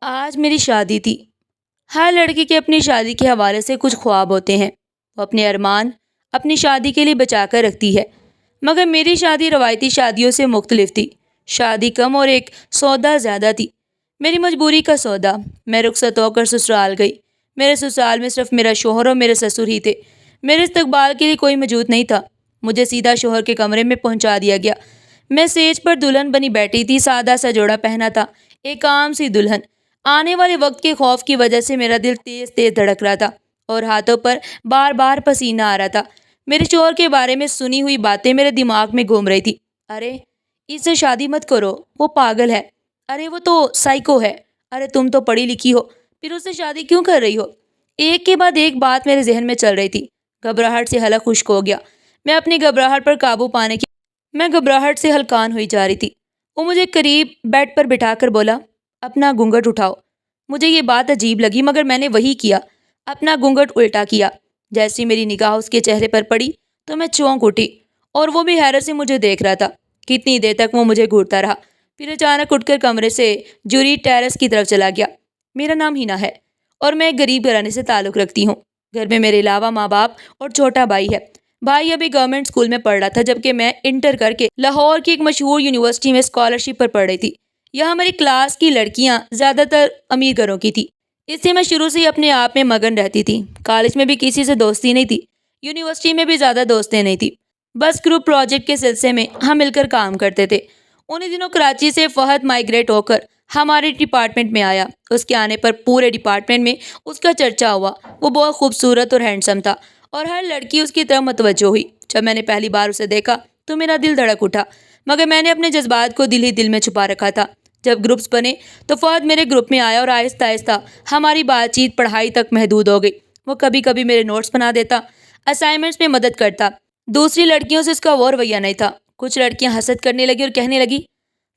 آج میری شادی تھی۔ ہر لڑکی کے اپنی شادی کے حوالے سے کچھ خواب ہوتے ہیں۔ وہ اپنے ارمان اپنی شادی کے لیے بچا کر رکھتی ہے، مگر میری شادی روایتی شادیوں سے مختلف تھی۔ شادی کم اور ایک سودا زیادہ تھی۔ میری مجبوری کا سودا۔ میں رخصت ہو کر سسرال گئی۔ میرے سسرال میں صرف میرا شوہر اور میرے سسر ہی تھے۔ میرے استقبال کے لیے کوئی موجود نہیں تھا۔ مجھے سیدھا شوہر کے کمرے میں پہنچا دیا گیا۔ میں سیج پر دلہن بنی بیٹھی تھی، سادہ سا جوڑا پہنا تھا، ایک عام سی دلہن۔ آنے والے وقت کے خوف کی وجہ سے میرا دل تیز تیز دھڑک رہا تھا اور ہاتھوں پر بار بار پسینہ آ رہا تھا۔ میرے شوہر کے بارے میں سنی ہوئی باتیں میرے دماغ میں گھوم رہی تھی۔ ارے اس سے شادی مت کرو، وہ پاگل ہے۔ ارے وہ تو سائیکو ہے۔ ارے تم تو پڑھی لکھی ہو، پھر اس سے شادی کیوں کر رہی ہو؟ ایک کے بعد ایک بات میرے ذہن میں چل رہی تھی۔ گھبراہٹ سے حلق خشک ہو گیا۔ میں اپنی گھبراہٹ پر قابو پانے کی میں گھبراہٹ سے ہلکان ہوئی جا رہی تھی۔ وہ مجھے قریب بیڈ پر بٹھا کر بولا، اپنا گھونگھٹ اٹھاؤ۔ مجھے یہ بات عجیب لگی، مگر میں نے وہی کیا، اپنا گھونگھٹ الٹا کیا۔ جیسی میری نگاہ اس کے چہرے پر پڑی تو میں چونک اٹھی، اور وہ بھی حیرت سے مجھے دیکھ رہا تھا۔ کتنی دیر تک وہ مجھے گھورتا رہا، پھر اچانک اٹھ کر کمرے سے جوری ٹیرس کی طرف چلا گیا۔ میرا نام ہینا ہے اور میں ایک غریب گھرانے سے تعلق رکھتی ہوں۔ گھر میں میرے علاوہ ماں باپ اور چھوٹا بھائی ہے۔ بھائی ابھی گورنمنٹ اسکول میں پڑھ رہا تھا، جبکہ میں انٹر کر کے لاہور کی ایک مشہور یونیورسٹی میں اسکالرشپ پر پڑھ رہی تھی۔ یہاں ہماری کلاس کی لڑکیاں زیادہ تر امیر گھروں کی تھی، اس سے میں شروع سے ہی اپنے آپ میں مگن رہتی تھی۔ کالج میں بھی کسی سے دوستی نہیں تھی، یونیورسٹی میں بھی زیادہ دوستیں نہیں تھی، بس گروپ پروجیکٹ کے سلسلے میں ہم مل کر کام کرتے تھے۔ انہی دنوں کراچی سے فہد مائیگریٹ ہو کر ہمارے ڈپارٹمنٹ میں آیا۔ اس کے آنے پر پورے ڈپارٹمنٹ میں اس کا چرچا ہوا۔ وہ بہت خوبصورت اور ہینڈسم تھا اور ہر لڑکی اس کی طرف متوجہ ہوئی۔ جب میں نے پہلی بار اسے دیکھا تو میرا دل دھڑک اٹھا، مگر میں نے اپنے جذبات کو دل ہی دل میں چھپا رکھا تھا۔ جب گروپس بنے تو فہد میرے گروپ میں آیا اور آہستہ آہستہ ہماری بات چیت پڑھائی تک محدود ہو گئی۔ وہ کبھی کبھی میرے نوٹس بنا دیتا، اسائنمنٹس میں مدد کرتا۔ دوسری لڑکیوں سے اس کا وہ رویہ نہیں تھا۔ کچھ لڑکیاں حسد کرنے لگی اور کہنے لگی،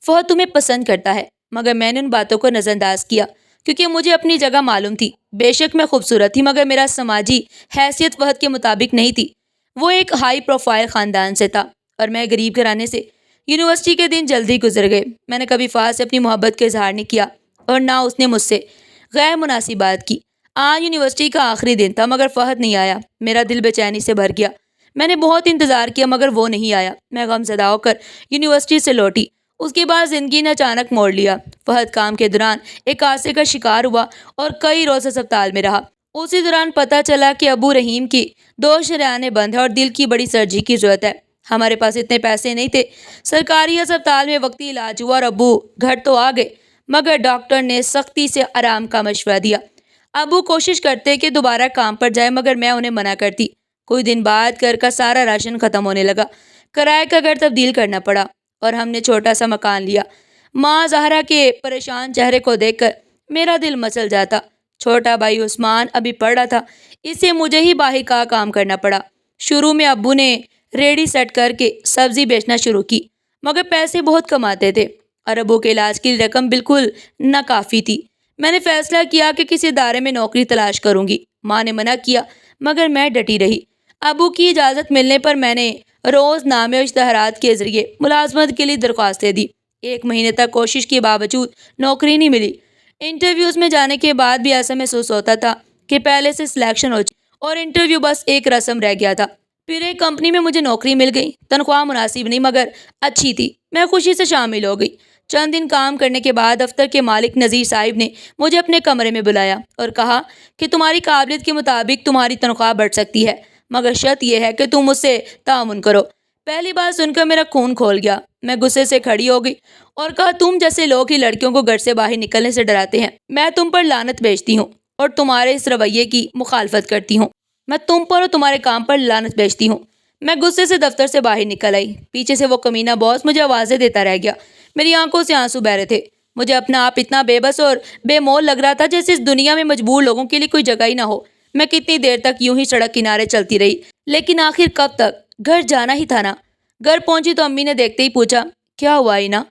فہد تمہیں پسند کرتا ہے، مگر میں نے ان باتوں کو نظر انداز کیا، کیونکہ مجھے اپنی جگہ معلوم تھی۔ بے شک میں خوبصورت تھی، مگر میرا سماجی حیثیت فہد کے مطابق نہیں تھی۔ وہ ایک ہائی پروفائل خاندان سے تھا اور میں غریب گھرانے سے۔ یونیورسٹی کے دن جلدی گزر گئے۔ میں نے کبھی فہد سے اپنی محبت کا اظہار نہیں کیا اور نہ اس نے مجھ سے غیر مناسب بات کی۔ آج یونیورسٹی کا آخری دن تھا، مگر فہد نہیں آیا۔ میرا دل بے چینی سے بھر گیا۔ میں نے بہت انتظار کیا، مگر وہ نہیں آیا۔ میں غم زدہ ہو کر یونیورسٹی سے لوٹی۔ اس کے بعد زندگی نے اچانک موڑ لیا۔ فہد کام کے دوران ایک حادثے کا شکار ہوا اور کئی روز ہسپتال میں رہا۔ اسی دوران پتہ چلا کہ ابو رحیم کی 2 شریانیں بند ہیں اور دل کی بڑی سرجری کی ضرورت ہے۔ ہمارے پاس اتنے پیسے نہیں تھے۔ سرکاری ہسپتال میں وقتی علاج ہوا اور ابو گھر تو آ گئے، مگر ڈاکٹر نے سختی سے آرام کا مشورہ دیا۔ ابو کوشش کرتے کہ دوبارہ کام پر جائے، مگر میں انہیں منع کرتی۔ کچھ دن بعد گھر کا سارا راشن ختم ہونے لگا۔ کرائے کا گھر تبدیل کرنا پڑا اور ہم نے چھوٹا سا مکان لیا۔ ماں زہرا کے پریشان چہرے کو دیکھ کر میرا دل مچل جاتا۔ چھوٹا بھائی عثمان ابھی پڑھ رہا تھا، اسے مجھے ہی باہر کا کام کرنا پڑا۔ شروع میں ابو نے ریڑھی سیٹ کر کے سبزی بیچنا شروع کی، مگر پیسے بہت کم آتے تھے اور ابو کے علاج کی رقم بالکل ناکافی تھی۔ میں نے فیصلہ کیا کہ کسی ادارے میں نوکری تلاش کروں گی۔ ماں نے منع کیا، مگر میں ڈٹی رہی۔ ابو کی اجازت ملنے پر میں نے روز نامے اور اشتہارات کے ذریعے ملازمت کے لیے درخواستیں دی۔ 1 مہینے تک کوشش کے باوجود نوکری نہیں ملی۔ انٹرویوز میں جانے کے بعد بھی ایسا محسوس ہوتا تھا کہ پہلے سے سلیکشن ہو چکی اور انٹرویو بس ایک رسم رہ گیا تھا۔ پھر ایک کمپنی میں مجھے نوکری مل گئی۔ تنخواہ مناسب نہیں، مگر اچھی تھی۔ میں خوشی سے شامل ہو گئی۔ چند دن کام کرنے کے بعد دفتر کے مالک نذیر صاحب نے مجھے اپنے کمرے میں بلایا اور کہا کہ تمہاری قابلیت کے مطابق تمہاری تنخواہ بڑھ سکتی ہے، مگر شرط یہ ہے کہ تم مجھ سے تعاون کرو۔ پہلی بات سن کر میرا خون کھول گیا۔ میں غصے سے کھڑی ہو گئی اور کہا، تم جیسے لوگ ہی لڑکیوں کو گھر سے باہر نکلنے سے ڈراتے ہیں۔ میں تم پر لعنت بھیجتی ہوں اور تمہارے اس رویے کی مخالفت کرتی ہوں۔ میں تم پر اور تمہارے کام پر لعنت بھیجتی ہوں۔ میں غصے سے دفتر سے باہر نکل آئی۔ پیچھے سے وہ کمینہ باس مجھے آوازیں دیتا رہ گیا۔ میری آنکھوں سے آنسو بہ رہے تھے۔ مجھے اپنا آپ اتنا بے بس اور بے مول لگ رہا تھا جیسے اس دنیا میں مجبور لوگوں کے لیے کوئی جگہ ہی نہ ہو۔ میں کتنی دیر تک یوں ہی سڑک کنارے چلتی رہی، لیکن آخر کب تک؟ گھر جانا ہی تھا نا۔ گھر پہنچی تو امی نے دیکھتے ہی پوچھا، کیا ہوا اینا؟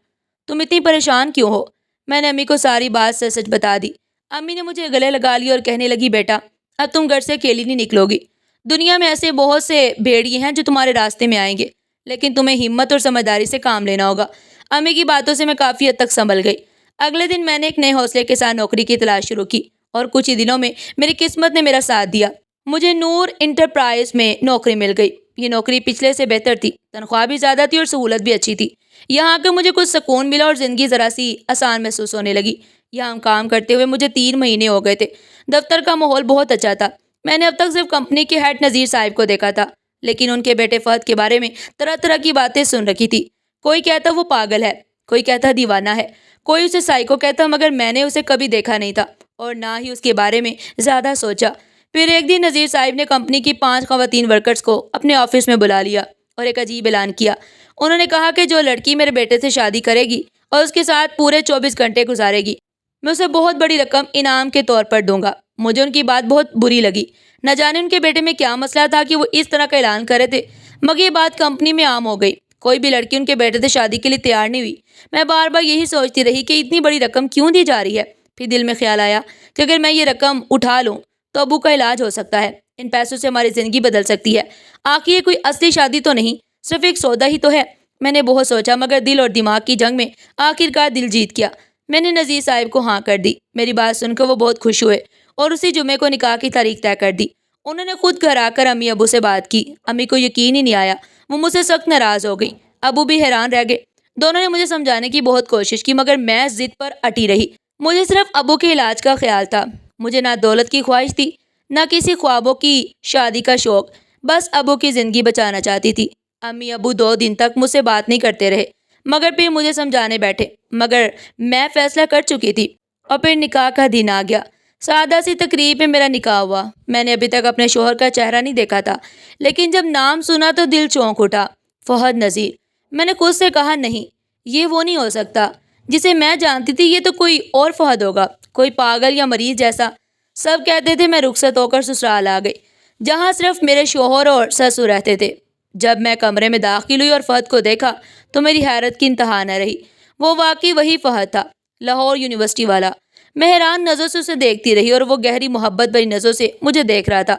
تم اتنی پریشان کیوں ہو؟ میں نے امی کو ساری بات سچ سچ بتا دی۔ امی نے مجھے گلے لگا لی اور کہنے لگی، بیٹا اب تم گھر سے اکیلی نہیں نکلو گی۔ دنیا میں ایسے بہت سے بھیڑیے ہیں جو تمہارے راستے میں آئیں گے، لیکن تمہیں ہمت اور سمجھداری سے کام لینا ہوگا۔ امی کی باتوں سے میں کافی حد تک سنبھل گئی۔ اگلے دن میں نے ایک نئے حوصلے کے ساتھ نوکری کی تلاش شروع کی اور کچھ ہی دنوں میں میری قسمت نے میرا ساتھ دیا۔ مجھے نور انٹرپرائز میں نوکری مل گئی۔ یہ نوکری پچھلے سے بہتر تھی، تنخواہ بھی زیادہ تھی اور سہولت بھی اچھی تھی۔ یہاں آ کے مجھے کچھ سکون ملا اور زندگی ذرا سی آسان محسوس ہونے لگی۔ یہاں کام کرتے ہوئے مجھے 3 مہینے ہو گئے تھے۔ دفتر کا ماحول بہت اچھا تھا۔ میں نے اب تک صرف کمپنی کے ہیڈ نذیر صاحب کو دیکھا تھا، لیکن ان کے بیٹے فہد کے بارے میں طرح طرح کی باتیں سن رکھی تھی۔ کوئی کہتا وہ پاگل ہے، کوئی کہتا دیوانہ ہے، کوئی اسے سائیکو کہتا، مگر میں نے اسے کبھی دیکھا نہیں تھا اور نہ ہی اس کے بارے میں زیادہ سوچا۔ پھر ایک دن نذیر صاحب نے کمپنی کی 5 خواتین ورکرز کو اپنے آفس میں بلا لیا اور ایک عجیب اعلان کیا۔ انہوں نے کہا کہ جو لڑکی میرے بیٹے سے شادی کرے گی اور اس کے ساتھ پورے 24 گھنٹے گزارے گی، میں اسے بہت بڑی رقم انعام کے طور پر دوں گا۔ مجھے ان کی بات بہت بری لگی۔ نہ جانے ان کے بیٹے میں کیا مسئلہ تھا کہ وہ اس طرح کا اعلان کر رہے تھے، مگر یہ بات کمپنی میں عام ہو گئی۔ کوئی بھی لڑکی ان کے بیٹے سے شادی کے لیے تیار نہیں ہوئی۔ میں بار بار یہی سوچتی رہی کہ اتنی بڑی رقم کیوں دی جا رہی ہے۔ پھر دل میں خیال آیا کہ اگر میں یہ رقم اٹھا لوں تو ابو کا علاج ہو سکتا ہے، ان پیسوں سے ہماری زندگی بدل سکتی ہے۔ آخر یہ کوئی اصلی شادی تو نہیں، صرف ایک سودا ہی تو ہے۔ میں نے بہت سوچا، مگر دل اور دماغ کی جنگ میں آخرکار دل جیت گیا۔ میں نے نذیر صاحب کو ہاں کر دی۔ میری بات سن کر وہ بہت خوش ہوئے اور اسی جمعے کو نکاح کی تاریخ طے کر دی۔ انہوں نے خود گھر آ کر امی ابو سے بات کی۔ امی کو یقین ہی نہیں آیا، وہ مجھ سے سخت ناراض ہو گئی۔ ابو بھی حیران رہ گئے۔ دونوں نے مجھے سمجھانے کی بہت کوشش کی، مگر میں ضد پر اٹی رہی۔ مجھے صرف ابو کے علاج کا خیال تھا۔ مجھے نہ دولت کی خواہش تھی، نہ کسی خوابوں کی شادی کا شوق، بس ابو کی زندگی بچانا چاہتی تھی۔ امی ابو 2 دن تک مجھ سے بات نہیں کرتے رہے، مگر پھر مجھے سمجھانے بیٹھے، مگر میں فیصلہ کر چکی تھی۔ اور پھر نکاح کا دن آ گیا۔ سادہ سی تقریب میں میرا نکاح ہوا۔ میں نے ابھی تک اپنے شوہر کا چہرہ نہیں دیکھا تھا، لیکن جب نام سنا تو دل چونک اٹھا، فہد نذیر۔ میں نے خود سے کہا نہیں، یہ وہ نہیں ہو سکتا جسے میں جانتی تھی، یہ تو کوئی اور فہد ہوگا، کوئی پاگل یا مریض جیسا۔ سب کہتے تھے میں رخصت ہو کر سسرال آ گئی، جہاں صرف میرے شوہر اور سسر رہتے تھے۔ جب میں کمرے میں داخل ہوئی اور فہد کو دیکھا تو میری حیرت کی انتہا نہ رہی۔ وہ واقعی وہی فہد تھا، لاہور یونیورسٹی والا۔ میں حیران نظروں سے اسے دیکھتی رہی اور وہ گہری محبت بھری نظروں سے مجھے دیکھ رہا تھا۔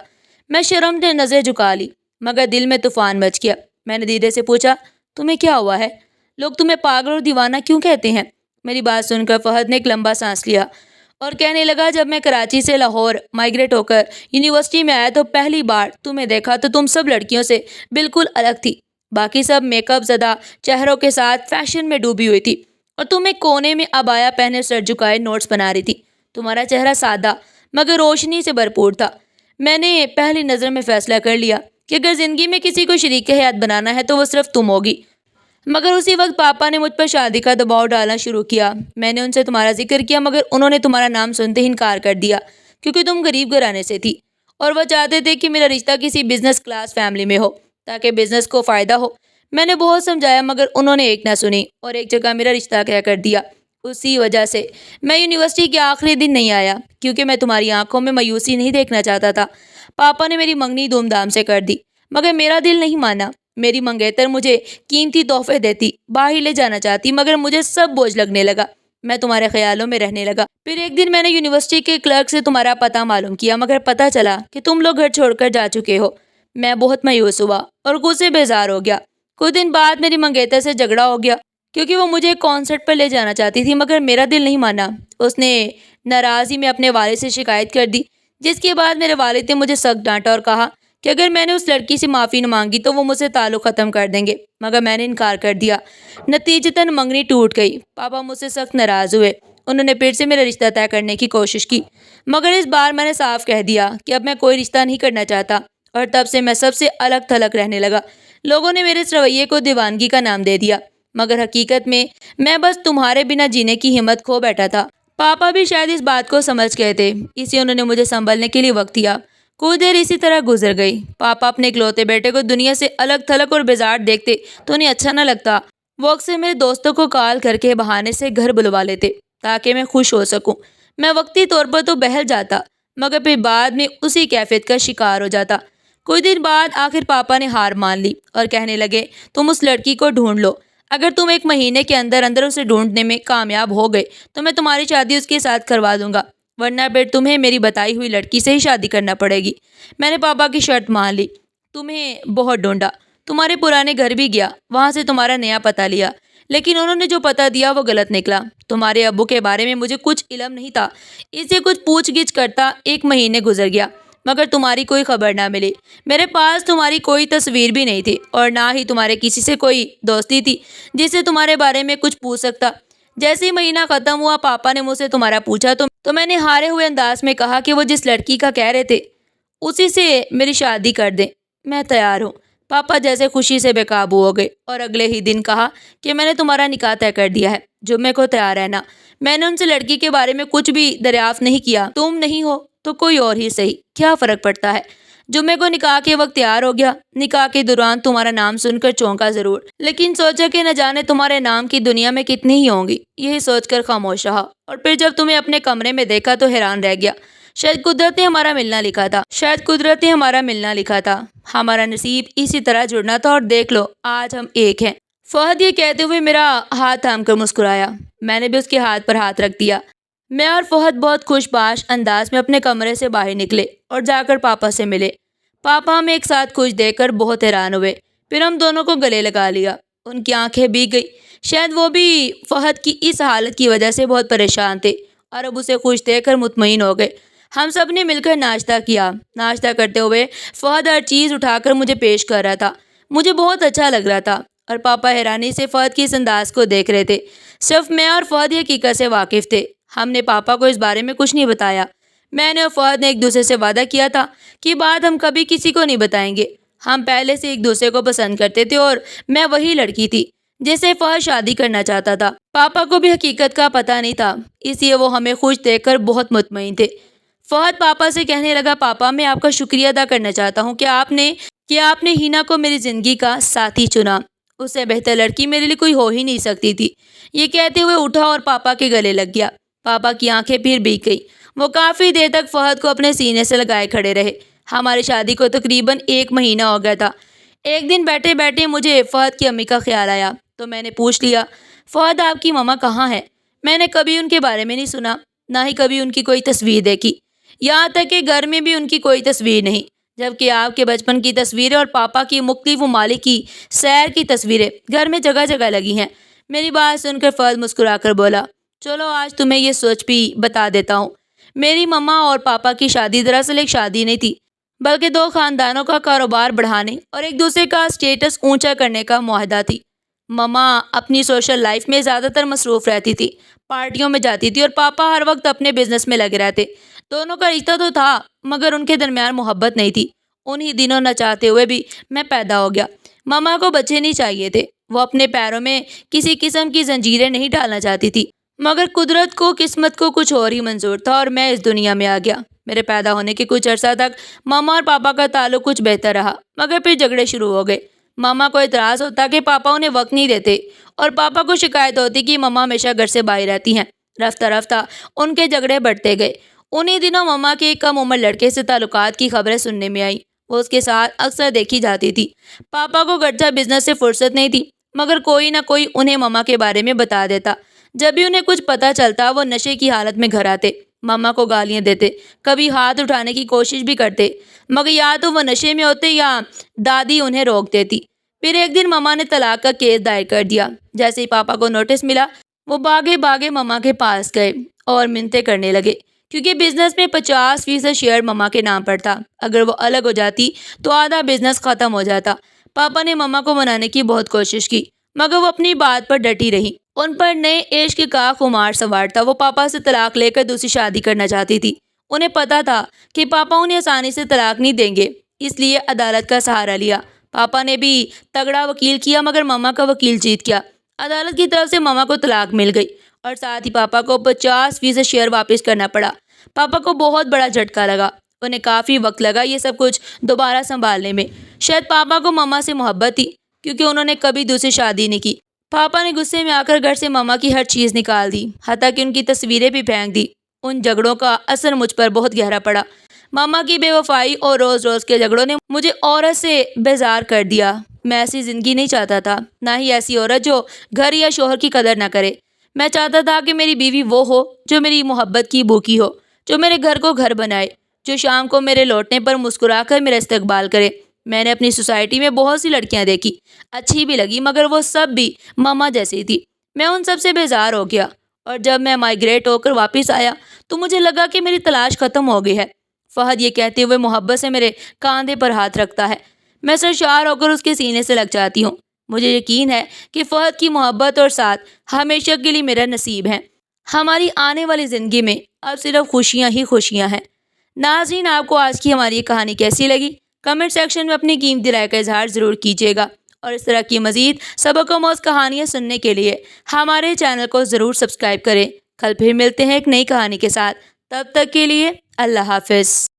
میں شرم سے نظریں جھکا لی، مگر دل میں طوفان مچ گیا۔ میں نے دیدے سے پوچھا، تمہیں کیا ہوا ہے؟ لوگ تمہیں پاگل اور دیوانہ کیوں کہتے ہیں؟ میری بات سن کر فہد نے ایک لمبا سانس لیا اور کہنے لگا، جب میں کراچی سے لاہور مائگریٹ ہو کر یونیورسٹی میں آیا تو پہلی بار تمہیں دیکھا تو تم سب لڑکیوں سے بالکل الگ تھی۔ باقی سب میک اپ زدہ چہروں کے ساتھ فیشن میں ڈوبی ہوئی تھی اور تم ایک کونے میں عبایا پہنے سر جھکائے نوٹس بنا رہی تھی۔ تمہارا چہرہ سادہ مگر روشنی سے بھرپور تھا۔ میں نے پہلی نظر میں فیصلہ کر لیا کہ اگر زندگی میں کسی کو شریک حیات بنانا ہے تو وہ صرف تم ہوگی۔ مگر اسی وقت پاپا نے مجھ پر شادی کا دباؤ ڈالنا شروع کیا۔ میں نے ان سے تمہارا ذکر کیا، مگر انہوں نے تمہارا نام سنتے ہی انکار کر دیا، کیونکہ تم غریب گھرانے سے تھی اور وہ چاہتے تھے کہ میرا رشتہ کسی بزنس کلاس فیملی میں ہو تاکہ بزنس کو فائدہ ہو۔ میں نے بہت سمجھایا، مگر انہوں نے ایک نہ سنی اور ایک جگہ میرا رشتہ طے کر دیا۔ اسی وجہ سے میں یونیورسٹی کے آخری دن نہیں آیا، کیونکہ میں تمہاری آنکھوں میں مایوسی نہیں دیکھنا چاہتا تھا۔ پاپا نے میری منگنی دھوم دھام سے کر دی، مگر میرا دل نہیں مانا۔ میری منگیتر مجھے قیمتی تحفے دیتی، باہر لے جانا چاہتی، مگر مجھے سب بوجھ لگنے لگا۔ میں تمہارے خیالوں میں رہنے لگا۔ پھر ایک دن میں نے یونیورسٹی کے کلرک سے تمہارا پتہ معلوم کیا، مگر پتہ چلا کہ تم لوگ گھر چھوڑ کر جا چکے ہو۔ میں بہت مایوس ہوا اور خود سے بیزار ہو گیا۔ کچھ دن بعد میری منگیتر سے جھگڑا ہو گیا، کیونکہ وہ مجھے کانسرٹ پر لے جانا چاہتی تھی، مگر میرا دل نہیں مانا۔ اس نے ناراضی میں اپنے والد سے شکایت کر دی، جس کے بعد میرے والد نے مجھے سخت ڈانٹا اور کہا کہ اگر میں نے اس لڑکی سے معافی نہ مانگی تو وہ مجھ سے تعلق ختم کر دیں گے، مگر میں نے انکار کر دیا۔ نتیجتاً منگنی ٹوٹ گئی۔ پاپا مجھ سے سخت ناراض ہوئے۔ انہوں نے پھر سے میرا رشتہ طے کرنے کی کوشش کی، مگر اس بار میں نے صاف کہہ دیا کہ اب میں کوئی رشتہ نہیں کرنا چاہتا، اور تب سے میں سب سے الگ تھلگ رہنے لگا۔ لوگوں نے میرے اس رویے کو دیوانگی کا نام دے دیا، مگر حقیقت میں بس تمہارے بنا جینے کی ہمت کھو بیٹھا تھا۔ پاپا بھی شاید اس بات کو سمجھ گئے تھے، اسی انہوں نے مجھے سنبھلنے کے لیے وقت دیا۔ کچھ دیر اسی طرح گزر گئی۔ پاپا اپنے اکلوتے بیٹے کو دنیا سے الگ تھلگ اور بیزار دیکھتے تو انہیں اچھا نہ لگتا۔ وہ اکثر میرے دوستوں کو کال کر کے بہانے سے گھر بلوا لیتے تاکہ میں خوش ہو سکوں۔ میں وقتی طور پر تو بہل جاتا، مگر پھر بعد میں اسی کیفیت کا شکار ہو جاتا۔ کچھ دن بعد آخر پاپا نے ہار مان لی اور کہنے لگے، تم اس لڑکی کو ڈھونڈ لو۔ اگر تم 1 مہینے کے اندر اندر اسے ڈھونڈنے میں کامیاب ہو گئے تو میں تمہاری شادی اس کے ساتھ کروا دوں گا، ورنہ پھر تمہیں میری بتائی ہوئی لڑکی سے ہی شادی کرنا پڑے گی۔ میں نے پاپا کی شرط مان لی۔ تمہیں بہت ڈھونڈا، تمہارے پرانے گھر بھی گیا، وہاں سے تمہارا نیا پتہ لیا، لیکن انہوں نے جو پتہ دیا وہ غلط نکلا۔ تمہارے ابو کے بارے میں مجھے کچھ علم نہیں تھا، اس سے کچھ پوچھ گچھ کرتا 1 مہینے گزر گیا، مگر تمہاری کوئی خبر نہ ملی۔ میرے پاس تمہاری کوئی تصویر بھی نہیں تھی اور نہ ہی تمہارے کسی سے کوئی دوستی تھی جس سے تمہارے بارے میں کچھ پوچھ سکتا۔ جیسے ہی مہینہ ختم ہوا، پاپا نے مجھ سے تمہارا پوچھا تو میں نے ہارے ہوئے انداز میں کہا کہ وہ جس لڑکی کا کہہ رہے تھے اسی سے میری شادی کر دیں، میں تیار ہوں۔ پاپا جیسے خوشی سے بے قابو ہو گئے اور اگلے ہی دن کہا کہ میں نے تمہارا نکاح طے کر دیا ہے، جمعے کو تیار رہنا۔ میں نے ان سے لڑکی کے بارے میں کچھ بھی دریافت نہیں کیا، تم نہیں ہو تو کوئی اور ہی صحیح، کیا فرق پڑتا ہے۔ جمعے کو نکاح کے وقت تیار ہو گیا۔ نکاح کے دوران تمہارا نام سن کر چونکا ضرور، لیکن سوچا کہ نہ جانے تمہارے نام کی دنیا میں کتنی ہی ہوں گی، یہی سوچ کر خاموش رہا، اور پھر جب تمہیں اپنے کمرے میں دیکھا تو حیران رہ گیا۔ شاید قدرت نے ہمارا ملنا لکھا تھا، ہمارا نصیب اسی طرح جڑنا تھا، اور دیکھ لو آج ہم ایک ہیں۔ فہد یہ کہتے ہوئے میرا ہاتھ تھام کر مسکرایا۔ میں نے بھی اس کے ہاتھ پر ہاتھ رکھ دیا۔ میں اور فہد بہت خوش باش انداز میں اپنے کمرے سے باہر نکلے اور جا کر پاپا سے ملے۔ پاپا ہمیں ایک ساتھ خوش دیکھ کر بہت حیران ہوئے، پھر ہم دونوں کو گلے لگا لیا۔ ان کی آنکھیں بھیگ گئی، شاید وہ بھی فہد کی اس حالت کی وجہ سے بہت پریشان تھے، اور اب اسے خوش دیکھ کر مطمئن ہو گئے۔ ہم سب نے مل کر ناشتہ کیا۔ ناشتہ کرتے ہوئے فہد ہر چیز اٹھا کر مجھے پیش کر رہا تھا، مجھے بہت اچھا لگ رہا تھا، اور پاپا حیرانی سے فہد کی اس انداز کو دیکھ رہے تھے۔ صرف میں اور فہد یہ حقیقت سے واقف تھے، ہم نے پاپا کو اس بارے میں کچھ نہیں بتایا۔ میں نے اور فہد نے ایک دوسرے سے وعدہ کیا تھا کہ بات ہم کبھی کسی کو نہیں بتائیں گے۔ ہم پہلے سے ایک دوسرے کو پسند کرتے تھے، اور میں وہی لڑکی تھی جس سے فہد شادی کرنا چاہتا تھا۔ پاپا کو بھی حقیقت کا پتہ نہیں تھا، اس لیے وہ ہمیں خوش دیکھ کر بہت مطمئن تھے۔ فہد پاپا سے کہنے لگا، پاپا میں آپ کا شکریہ ادا کرنا چاہتا ہوں کہ آپ نے ہینا کو میری زندگی کا ساتھی چنا، اس سے بہتر لڑکی میرے لیے کوئی ہو ہی نہیں سکتی تھی۔ یہ کہتے ہوئے اٹھا اور پاپا کے گلے لگ گیا۔ پاپا کی آنکھیں پھر بھیگ گئی، وہ کافی دیر تک فہد کو اپنے سینے سے لگائے کھڑے رہے۔ ہماری شادی کو تقریباً 1 مہینہ ہو گیا تھا۔ ایک دن بیٹھے بیٹھے مجھے فہد کی امی کا خیال آیا، تو میں نے پوچھ لیا، فہد آپ کی ماما کہاں ہے؟ میں نے کبھی ان کے بارے میں نہیں سنا، نہ ہی کبھی ان کی کوئی تصویر دیکھی، یہاں تک کہ گھر میں بھی ان کی کوئی تصویر نہیں، جبکہ آپ کے بچپن کی تصویریں اور پاپا کی مختلف ممالک کی سیر کی تصویریں گھر میں جگہ جگہ لگی ہیں۔ میری بات سن کر فہد مسکرا کر بولا، چلو آج تمہیں یہ سچ بھی بتا دیتا ہوں، میری ماما اور پاپا کی شادی دراصل ایک شادی نہیں تھی، بلکہ 2 خاندانوں کا کاروبار بڑھانے اور ایک دوسرے کا اسٹیٹس اونچا کرنے کا معاہدہ تھی۔ ماما اپنی سوشل لائف میں زیادہ تر مصروف رہتی تھی، پارٹیوں میں جاتی تھی، اور پاپا ہر وقت اپنے بزنس میں لگے رہتے۔ دونوں کا رشتہ تو تھا، مگر ان کے درمیان محبت نہیں تھی۔ انہی دنوں نہ چاہتے ہوئے بھی میں پیدا ہو گیا۔ ماما کو بچے نہیں چاہیے تھے، وہ اپنے پیروں میں کسی قسم کی زنجیریں نہیں ڈالنا چاہتی تھی، مگر قدرت کو، قسمت کو کچھ اور ہی منظور تھا، اور میں اس دنیا میں آ گیا۔ میرے پیدا ہونے کے کچھ عرصہ تک ماما اور پاپا کا تعلق کچھ بہتر رہا، مگر پھر جھگڑے شروع ہو گئے۔ ماما کو اعتراض ہوتا کہ پاپا انہیں وقت نہیں دیتے، اور پاپا کو شکایت ہوتی کہ ماما ہمیشہ گھر سے باہر رہتی ہیں۔ رفتہ رفتہ ان کے جھگڑے بڑھتے گئے۔ انہی دنوں ماما کے ایک کم عمر لڑکے سے تعلقات کی خبریں سننے میں آئیں، وہ اس کے ساتھ اکثر دیکھی جاتی تھی۔ پاپا کو گرچہ بزنس سے فرصت نہیں تھی، مگر کوئی نہ کوئی انہیں ماما کے بارے میں بتا دیتا۔ جب بھی انہیں کچھ پتہ چلتا وہ نشے کی حالت میں گھر آتے، ماما کو گالیاں دیتے، کبھی ہاتھ اٹھانے کی کوشش بھی کرتے، مگر یا تو وہ نشے میں ہوتے یا دادی انہیں روک دیتی۔ پھر ایک دن ماما نے طلاق کا کیس دائر کر دیا۔ جیسے ہی پاپا کو نوٹس ملا، وہ بھاگے بھاگے ماما کے پاس گئے اور منتیں کرنے لگے، کیونکہ بزنس میں 50% شیئر ماما کے نام پر تھا، اگر وہ الگ ہو جاتی تو آدھا بزنس ختم ہو جاتا۔ پاپا نے ماما کو منانے کی بہت کوشش کی، مگر وہ اپنی بات پر ڈٹی رہی۔ ان پر نئے عشق کا خمار سوار تھا، وہ پاپا سے طلاق لے کر دوسری شادی کرنا چاہتی تھی۔ انہیں پتا تھا کہ پاپا انہیں آسانی سے طلاق نہیں دیں گے، اس لیے عدالت کا سہارا لیا۔ پاپا نے بھی تگڑا وکیل کیا، مگر ماما کا وکیل جیت گیا۔ عدالت کی طرف سے ماما کو طلاق مل گئی، اور ساتھ ہی پاپا کو 50% شیئر واپس کرنا پڑا۔ پاپا کو بہت بڑا جھٹکا لگا، انہیں کافی وقت لگا یہ سب کچھ دوبارہ سنبھالنے میں۔ شاید پاپا کو ماما سے محبت تھی، کیونکہ انہوں نے کبھی دوسری شادی نہیں کی۔ پاپا نے غصے میں آ کر گھر سے ماما کی ہر چیز نکال دی، حتیٰ کہ ان کی تصویریں بھی پھینک دی۔ ان جھگڑوں کا اثر مجھ پر بہت گہرا پڑا۔ ماما کی بے وفائی اور روز روز کے جھگڑوں نے مجھے عورت سے بیزار کر دیا۔ میں ایسی زندگی نہیں چاہتا تھا، نہ ہی ایسی عورت جو گھر یا شوہر کی قدر نہ کرے۔ میں چاہتا تھا کہ میری بیوی وہ ہو جو میری محبت کی بھوکی ہو، جو میرے گھر کو گھر بنائے، جو شام کو میرے لوٹنے پر مسکرا کر میرا استقبال کرے۔ میں نے اپنی سوسائٹی میں بہت سی لڑکیاں دیکھی، اچھی بھی لگی مگر وہ سب بھی ماما جیسی تھی۔ میں ان سب سے بیزار ہو گیا اور جب میں مائیگریٹ ہو کر واپس آیا تو مجھے لگا کہ میری تلاش ختم ہو گئی ہے۔ فہد یہ کہتے ہوئے محبت سے میرے کاندھے پر ہاتھ رکھتا ہے۔ میں سرشار ہو کر اس کے سینے سے لگ جاتی ہوں۔ مجھے یقین ہے کہ فہد کی محبت اور ساتھ ہمیشہ کے لیے میرا نصیب ہے۔ ہماری آنے والی زندگی میں اب صرف خوشیاں ہی خوشیاں ہیں۔ ناظرین، آپ کو آج کی ہماری یہ کہانی کیسی لگی؟ کمنٹ سیکشن میں اپنی قیمتی رائے کا اظہار ضرور کیجیے گا، اور اس طرح کی مزید سبق آموز کہانیاں سننے کے لیے ہمارے چینل کو ضرور سبسکرائب کریں۔ کل پھر ملتے ہیں ایک نئی کہانی کے ساتھ، تب تک کے لیے اللہ حافظ۔